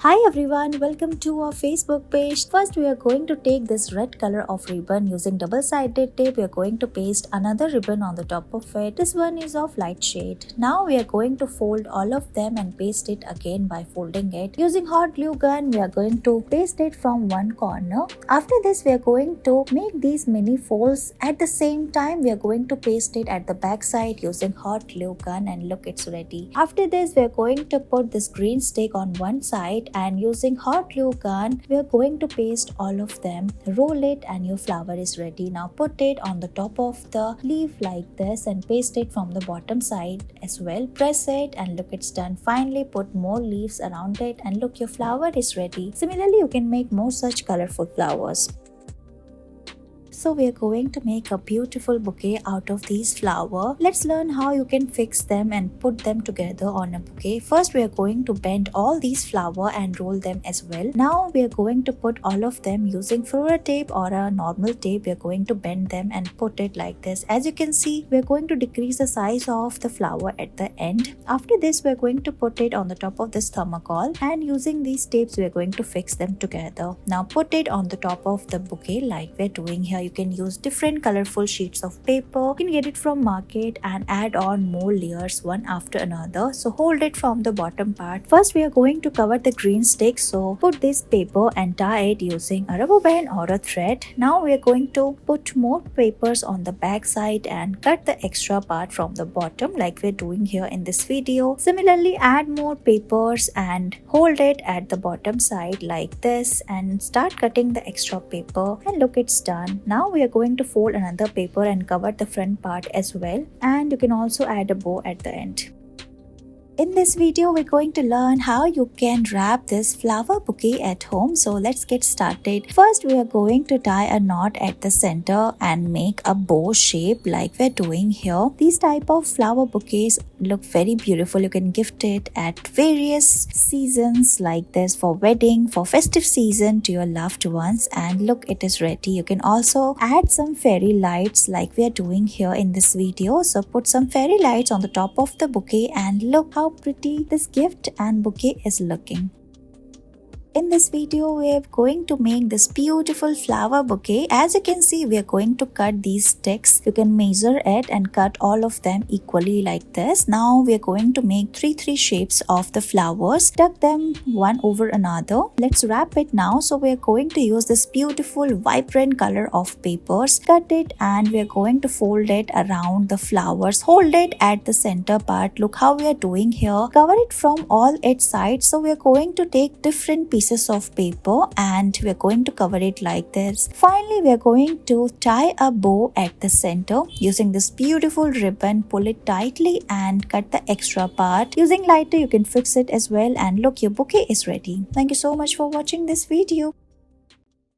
Hi everyone, welcome to our Facebook page. First we are going to take this red color of ribbon using double-sided tape. We are going to paste another ribbon on the top of it. This one is of light shade. Now we are going to fold all of them and paste it again by folding it. Using hot glue gun, we are going to paste it from one corner. After this we are going to make these mini folds. At the same time we are going to paste it at the back side using hot glue gun, and look, it's ready. After this we are going to put this green stick on one side, and using hot glue gun we are going to paste all of them, roll it, and your flower is ready. Now put it on the top of the leaf like this and paste it from the bottom side as well. Press it and look, it's done. Finally put more leaves around it and look, your flower is ready. Similarly you can make more such colorful flowers. So we are going to make a beautiful bouquet out of these flowers. Let's learn how you can fix them and put them together on a bouquet. First we are going to bend all these flowers and roll them as well. Now we are going to put all of them using fluoro tape or a normal tape. We are going to bend them and put it like this. As you can see, we are going to decrease the size of the flower at the end. After this we are going to put it on the top of this thermocol, and using these tapes we are going to fix them together. Now put it on the top of the bouquet like we're doing here. You can use different colorful sheets of paper. You can get it from market and add on more layers one after another. So hold it from the bottom part. First we are going to cover the green stick. So put this paper and tie it using a rubber band or a thread. Now we are going to put more papers on the back side and cut the extra part from the bottom like we're doing here in this video. Similarly add more papers and hold it at the bottom side like this and start cutting the extra paper, and look, it's done. Now we are going to fold another paper and cover the front part as well, and you can also add a bow at the end. In this video, we're going to learn how you can wrap this flower bouquet at home. So let's get started. First, we are going to tie a knot at the center and make a bow shape like we're doing here. These type of flower bouquets look very beautiful. You can gift it at various seasons like this, for wedding, for festive season, to your loved ones. And look, it is ready. You can also add some fairy lights like we are doing here in this video. So put some fairy lights on the top of the bouquet, and look how pretty this gift and bouquet is looking. In this video, we are going to make this beautiful flower bouquet. As you can see, we are going to cut these sticks. You can measure it and cut all of them equally like this. Now we are going to make three shapes of the flowers. Tuck them one over another. Let's wrap it now. So we are going to use this beautiful vibrant color of papers. Cut it and we are going to fold it around the flowers. Hold it at the center part. Look how we are doing here. Cover it from all its sides. So we are going to take different pieces of paper and we are going to cover it like this. Finally, we are going to tie a bow at the center using this beautiful ribbon. Pull it tightly and cut the extra part. Using lighter, you can fix it as well, and look, your bouquet is ready. Thank you so much for watching this video.